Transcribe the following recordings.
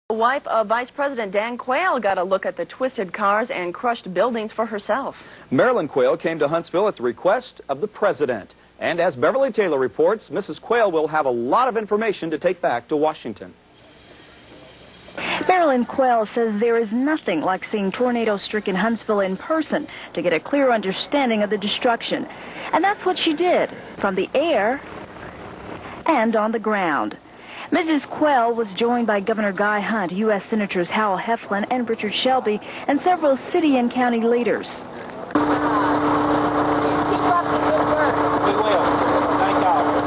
The wife of Vice President Dan Quayle got a look at the twisted cars and crushed buildings for herself. Marilyn Quayle came to Huntsville at the request of the president. And as Beverly Taylor reports, Mrs. Quayle will have a lot of information to take back to Washington. Marilyn Quayle says there is nothing like seeing tornado-stricken Huntsville in person to get a clear understanding of the destruction. And that's what she did, from the air and on the ground. Mrs. Quayle was joined by Governor Guy Hunt, U.S. Senators Howell Heflin and Richard Shelby, and several city and county leaders.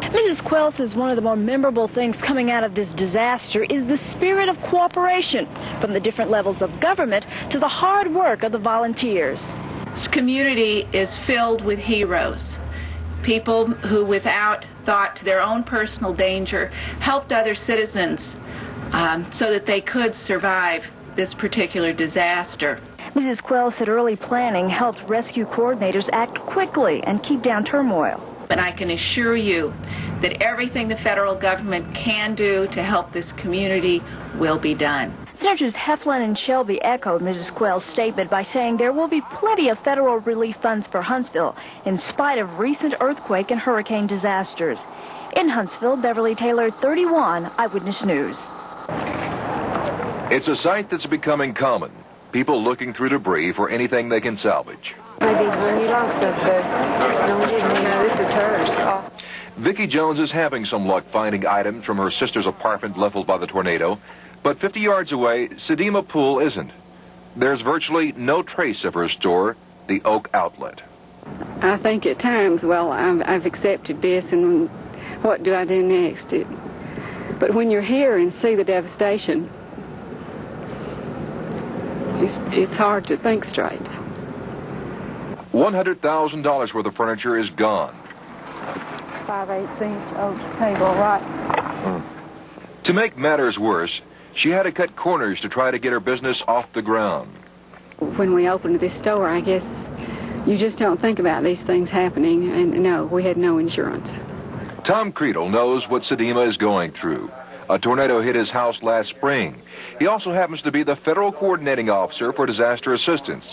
Mrs. Quayle says one of the more memorable things coming out of this disaster is the spirit of cooperation from the different levels of government to the hard work of the volunteers. This community is filled with heroes, people who, without thought to their own personal danger, helped other citizens so that they could survive this particular disaster. Mrs. Quayle said early planning helped rescue coordinators act quickly and keep down turmoil. And I can assure you that everything the federal government can do to help this community will be done. Senators Heflin and Shelby echoed Mrs. Quayle's statement by saying there will be plenty of federal relief funds for Huntsville in spite of recent earthquake and hurricane disasters. In Huntsville, Beverly Taylor, 31 Eyewitness News. It's a sight that's becoming common. People looking through debris for anything they can salvage. Maybe when you lost it, no, we didn't know this is hers. Oh. Vicki Jones is having some luck finding items from her sister's apartment leveled by the tornado, but 50 yards away, Sedema Pool isn't. There's virtually no trace of her store, the Oak Outlet. I think at times, well, I've accepted this, and what do I do next? But when you're here and see the devastation, it's hard to think straight. $100,000 worth of furniture is gone. 5/8" oak table, right. To make matters worse, she had to cut corners to try to get her business off the ground. When we opened this store, I guess you just don't think about these things happening, and no, we had no insurance. Tom Creedle knows what Sedema is going through. A tornado hit his house last spring. He also happens to be the federal coordinating officer for disaster assistance.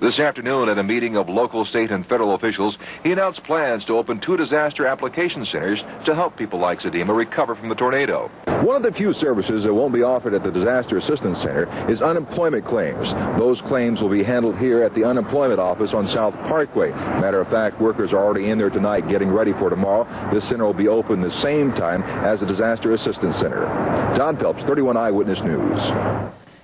This afternoon at a meeting of local, state, and federal officials, he announced plans to open 2 disaster application centers to help people like Sedema recover from the tornado. One of the few services that won't be offered at the Disaster Assistance Center is unemployment claims. Those claims will be handled here at the unemployment office on South Parkway. Matter of fact, workers are already in there tonight getting ready for tomorrow. This center will be open the same time as the Disaster Assistance Center. Don Phelps, 31 Eyewitness News.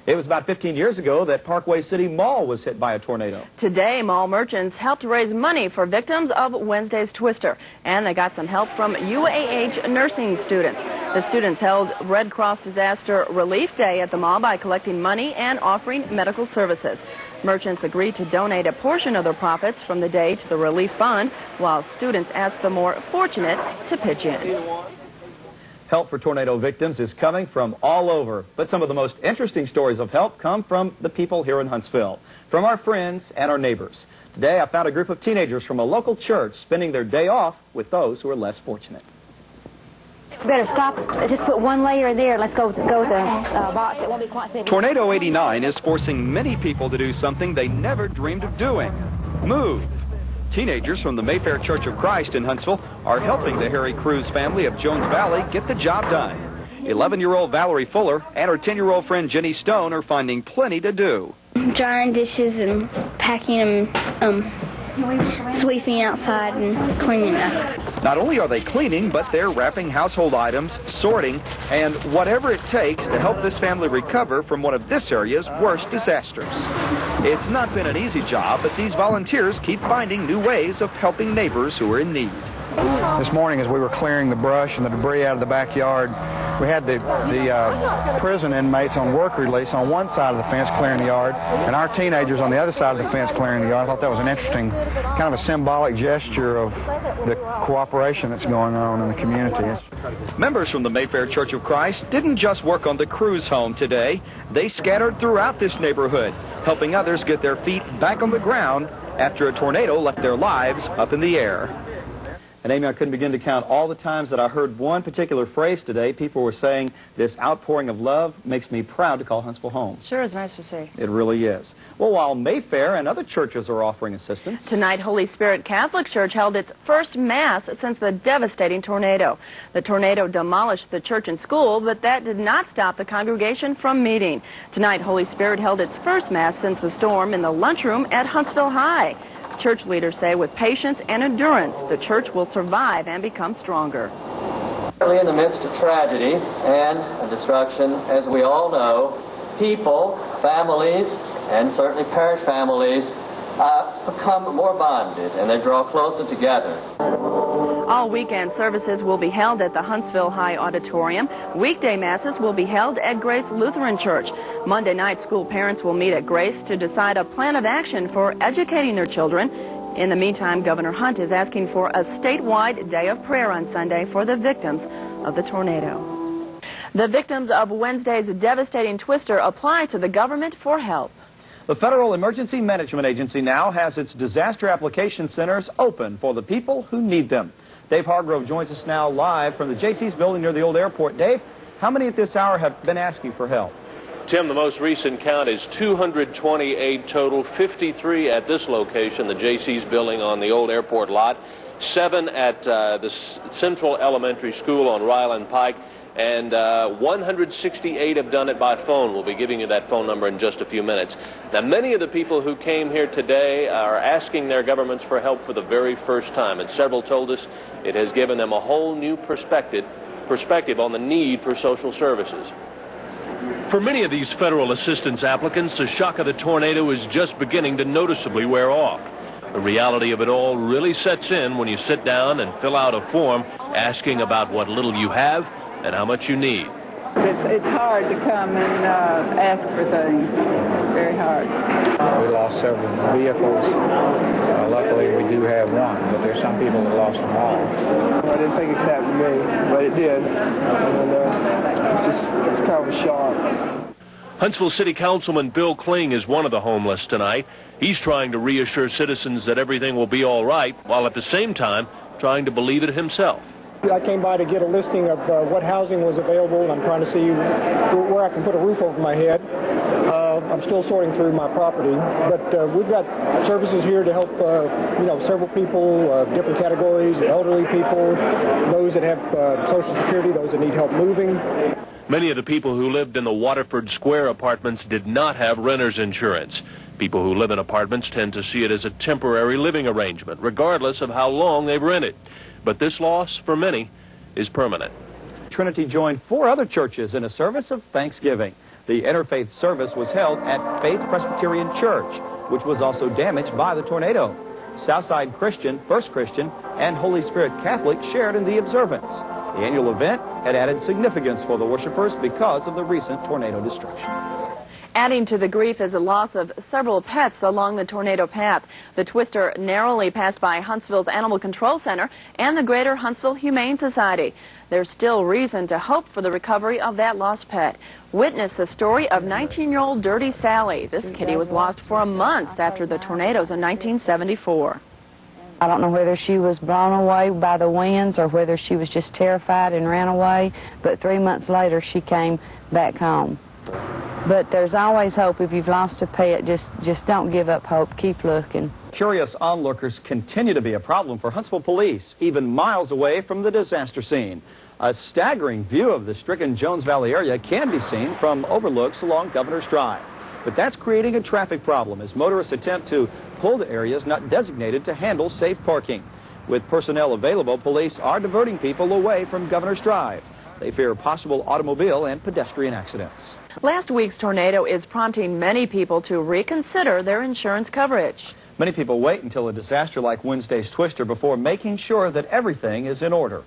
It was about 15 years ago that Parkway City Mall was hit by a tornado. Today, mall merchants helped raise money for victims of Wednesday's twister, and they got some help from WAAY nursing students. The students held Red Cross Disaster Relief Day at the mall by collecting money and offering medical services. Merchants agreed to donate a portion of their profits from the day to the relief fund, while students asked the more fortunate to pitch in. Help for tornado victims is coming from all over, but some of the most interesting stories of help come from the people here in Huntsville, from our friends and our neighbors. Today I found a group of teenagers from a local church spending their day off with those who are less fortunate. We better stop. Just put one layer there. Let's go with the box. It won't be quite safe. Tornado 89 is forcing many people to do something they never dreamed of doing. Move. Teenagers from the Mayfair Church of Christ in Huntsville are helping the Harry Cruz family of Jones Valley get the job done. 11-year-old Valerie Fuller and her 10-year-old friend Jenny Stone are finding plenty to do. Drying dishes and packing them, sweeping outside and cleaning up. Not only are they cleaning, but they're wrapping household items, sorting, and whatever it takes to help this family recover from one of this area's worst disasters. It's not been an easy job, but these volunteers keep finding new ways of helping neighbors who are in need. This morning, as we were clearing the brush and the debris out of the backyard, we had the prison inmates on work release on one side of the fence clearing the yard, and our teenagers on the other side of the fence clearing the yard. I thought that was an interesting, kind of a symbolic gesture of the cooperation that's going on in the community. Members from the Mayfair Church of Christ didn't just work on the Cruz home today. They scattered throughout this neighborhood, helping others get their feet back on the ground after a tornado left their lives up in the air. And Amy, I couldn't begin to count all the times that I heard one particular phrase today. People were saying, this outpouring of love makes me proud to call Huntsville home. Sure is nice to see. It really is. Well, while Mayfair and other churches are offering assistance. Tonight, Holy Spirit Catholic Church held its first Mass since the devastating tornado. The tornado demolished the church and school, but that did not stop the congregation from meeting. Tonight, Holy Spirit held its first Mass since the storm in the lunchroom at Huntsville High. Church leaders say with patience and endurance, the church will survive and become stronger. In the midst of tragedy and destruction, as we all know, people, families, and certainly parish families become more bonded and they draw closer together. All weekend services will be held at the Huntsville High Auditorium. Weekday masses will be held at Grace Lutheran Church. Monday night, school parents will meet at Grace to decide a plan of action for educating their children. In the meantime, Governor Hunt is asking for a statewide day of prayer on Sunday for the victims of the tornado. The victims of Wednesday's devastating twister apply to the government for help. The Federal Emergency Management Agency now has its disaster application centers open for the people who need them. Dave Hargrove joins us now live from the J.C.'s building near the old airport. Dave, how many at this hour have been asking for help? Tim, the most recent count is 228 total, 53 at this location, the J.C.'s building on the old airport lot, 7 at the Central Elementary School on Ryland Pike, and 168 have done it by phone. We'll be giving you that phone number in just a few minutes. Now, many of the people who came here today are asking their governments for help for the very first time, and several told us it has given them a whole new perspective on the need for social services. For many of these federal assistance applicants, the shock of the tornado is just beginning to noticeably wear off. The reality of it all really sets in when you sit down and fill out a form asking about what little you have and how much you need. It's hard to come and ask for things. Very hard. We lost several vehicles. Luckily, we do have one, but there's some people that lost them all. I didn't think it could happen to me, but it did. And it's kind of a shock. Huntsville City Councilman Bill Kling is one of the homeless tonight. He's trying to reassure citizens that everything will be all right, while at the same time trying to believe it himself. I came by to get a listing of what housing was available, and I'm trying to see where I can put a roof over my head. I'm still sorting through my property, but we've got services here to help, several people, different categories, elderly people, those that have Social Security, those that need help moving. Many of the people who lived in the Waterford Square apartments did not have renter's insurance. People who live in apartments tend to see it as a temporary living arrangement, regardless of how long they've rented. But this loss, for many, is permanent. Trinity joined 4 other churches in a service of thanksgiving. The interfaith service was held at Faith Presbyterian Church, which was also damaged by the tornado. Southside Christian, First Christian, and Holy Spirit Catholic shared in the observance. The annual event had added significance for the worshipers because of the recent tornado destruction. Adding to the grief is the loss of several pets along the tornado path. The twister narrowly passed by Huntsville's Animal Control Center and the Greater Huntsville Humane Society. There's still reason to hope for the recovery of that lost pet. Witness the story of 19-year-old Dirty Sally. This kitty was lost for a month after the tornadoes in 1974. I don't know whether she was blown away by the winds or whether she was just terrified and ran away, but 3 months later she came back home. But there's always hope. If you've lost a pet, just don't give up hope. Keep looking. Curious onlookers continue to be a problem for Huntsville police, even miles away from the disaster scene. A staggering view of the stricken Jones Valley area can be seen from overlooks along Governor's Drive. But that's creating a traffic problem as motorists attempt to pull the areas not designated to handle safe parking. With personnel available, police are diverting people away from Governor's Drive. They fear possible automobile and pedestrian accidents. Last week's tornado is prompting many people to reconsider their insurance coverage. Many people wait until a disaster like Wednesday's twister before making sure that everything is in order.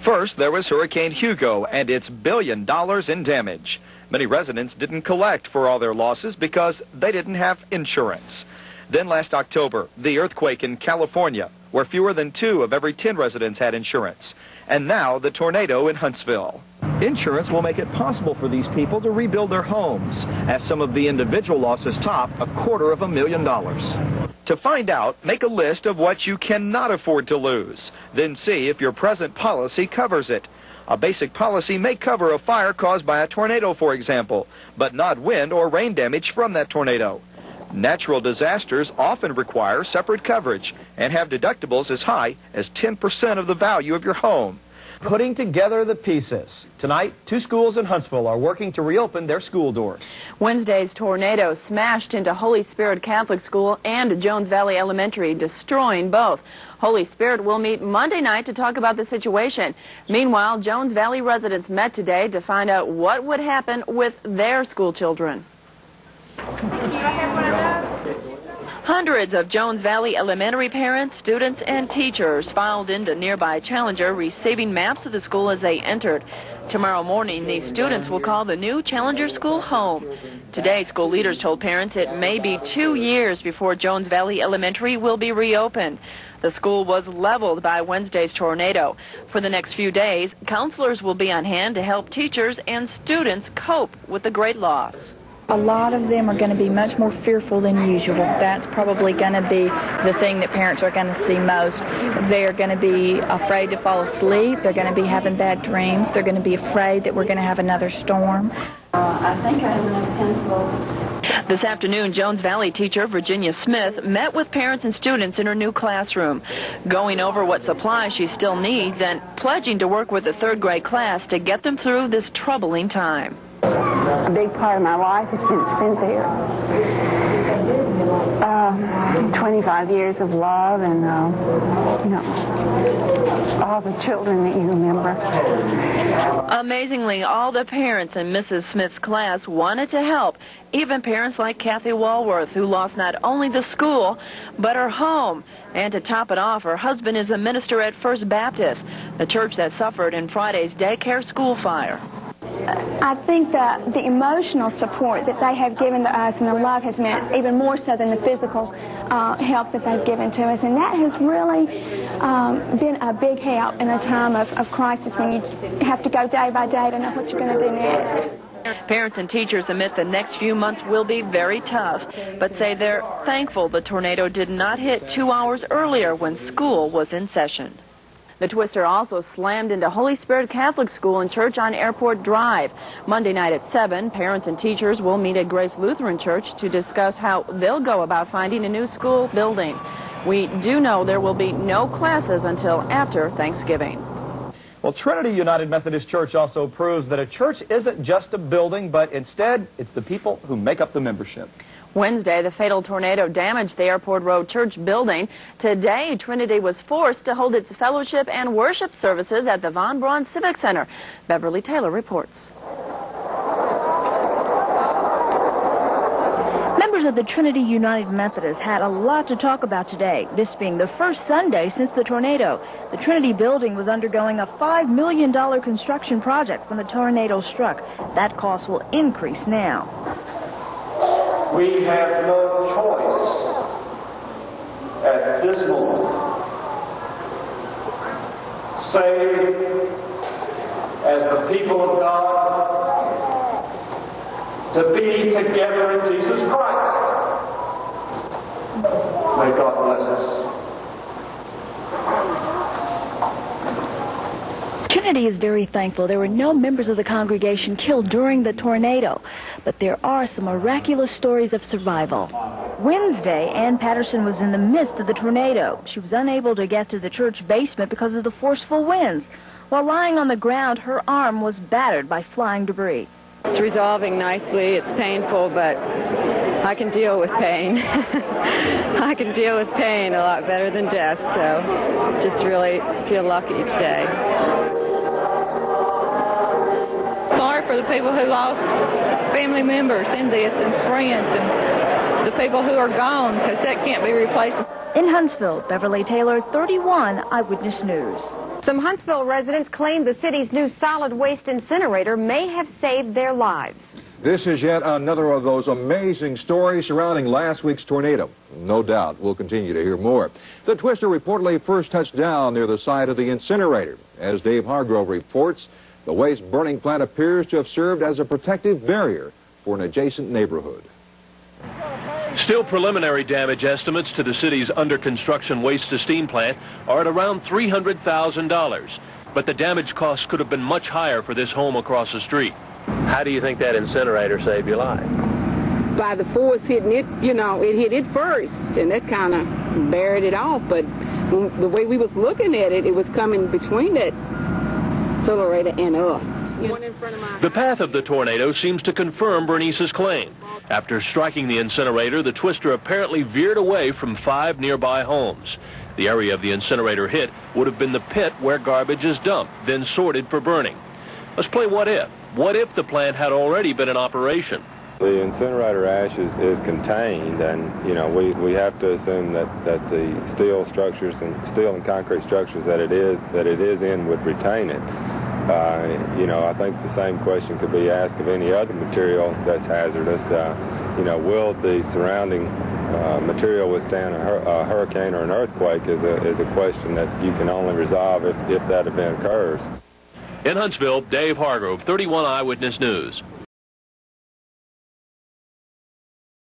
First, there was Hurricane Hugo and its $1 billion in damage. Many residents didn't collect for all their losses because they didn't have insurance. Then last October, the earthquake in California, where fewer than 2 of every 10 residents had insurance. And now the tornado in Huntsville. Insurance will make it possible for these people to rebuild their homes, as some of the individual losses top $250,000. To find out, make a list of what you cannot afford to lose. Then see if your present policy covers it. A basic policy may cover a fire caused by a tornado, for example, but not wind or rain damage from that tornado. Natural disasters often require separate coverage and have deductibles as high as 10% of the value of your home. Putting together the pieces. Tonight, 2 schools in Huntsville are working to reopen their school doors. Wednesday's tornado smashed into Holy Spirit Catholic School and Jones Valley Elementary, destroying both. Holy Spirit will meet Monday night to talk about the situation. Meanwhile, Jones Valley residents met today to find out what would happen with their school children. Hundreds of Jones Valley Elementary parents, students, and teachers filed into nearby Challenger, receiving maps of the school as they entered. Tomorrow morning, these students will call the new Challenger school home. Today, school leaders told parents it may be 2 years before Jones Valley Elementary will be reopened. The school was leveled by Wednesday's tornado. For the next few days, counselors will be on hand to help teachers and students cope with the great loss. A lot of them are going to be much more fearful than usual. That's probably going to be the thing that parents are going to see most. They're going to be afraid to fall asleep. They're going to be having bad dreams. They're going to be afraid that we're going to have another storm. I think I have enough pencils. This afternoon, Jones Valley teacher Virginia Smith met with parents and students in her new classroom, going over what supplies she still needs and pledging to work with the 3rd grade class to get them through this troubling time. A big part of my life has been spent there. 25 years of love and, all the children that you remember. Amazingly, all the parents in Mrs. Smith's class wanted to help, even parents like Kathy Walworth, who lost not only the school, but her home. And to top it off, her husband is a minister at First Baptist, the church that suffered in Friday's daycare school fire. I think that the emotional support that they have given to us and the love has meant even more so than the physical help that they've given to us. And that has really been a big help in a time of crisis when you have to go day by day to know what you're going to do next. Parents and teachers admit the next few months will be very tough, but say they're thankful the tornado did not hit 2 hours earlier when school was in session. The twister also slammed into Holy Spirit Catholic School and Church on Airport Drive. Monday night at 7, parents and teachers will meet at Grace Lutheran Church to discuss how they'll go about finding a new school building. We do know there will be no classes until after Thanksgiving. Well, Trinity United Methodist Church also proves that a church isn't just a building, but instead it's the people who make up the membership. Wednesday, the fatal tornado damaged the Airport Road Church building. Today, Trinity was forced to hold its fellowship and worship services at the Von Braun Civic Center. Beverly Taylor reports. Members of the Trinity United Methodist had a lot to talk about today, this being the first Sunday since the tornado. The Trinity building was undergoing a $5 million construction project when the tornado struck. That cost will increase now. We have no choice at this moment, save as the people of God to be together in Jesus Christ. May God bless us. Trinity is very thankful there were no members of the congregation killed during the tornado, but there are some miraculous stories of survival. Wednesday, Ann Patterson was in the midst of the tornado. She was unable to get to the church basement because of the forceful winds. While lying on the ground, her arm was battered by flying debris. It's resolving nicely. It's painful, but I can deal with pain. I can deal with pain a lot better than death, so just really feel lucky today. Sorry for the people who lost family members in this and friends and the people who are gone, because that can't be replaced. In Huntsville, Beverly Taylor, 31 Eyewitness News. Some Huntsville residents claim the city's new solid waste incinerator may have saved their lives. This is yet another of those amazing stories surrounding last week's tornado. No doubt we'll continue to hear more. The twister reportedly first touched down near the site of the incinerator. As Dave Hargrove reports, the waste burning plant appears to have served as a protective barrier for an adjacent neighborhood. Still, preliminary damage estimates to the city's under-construction waste-to-steam plant are at around $300,000. But the damage costs could have been much higher for this home across the street. How do you think that incinerator saved your life? By the force hitting it, it hit it first, and that kind of buried it off. But the way we was looking at it, it was coming between that accelerator and us. The path of the tornado seems to confirm Bernice's claim. After striking the incinerator, the twister apparently veered away from 5 nearby homes. The area of the incinerator hit would have been the pit where garbage is dumped, then sorted for burning. Let's play What If. What if the plant had already been in operation? The incinerator ash is contained, and we have to assume that the steel and concrete structures that it is in would retain it. I think the same question could be asked of any other material that's hazardous. Will the surrounding material withstand a hurricane or an earthquake is a question that you can only resolve if that event occurs. In Huntsville, Dave Hargrove, 31 Eyewitness News.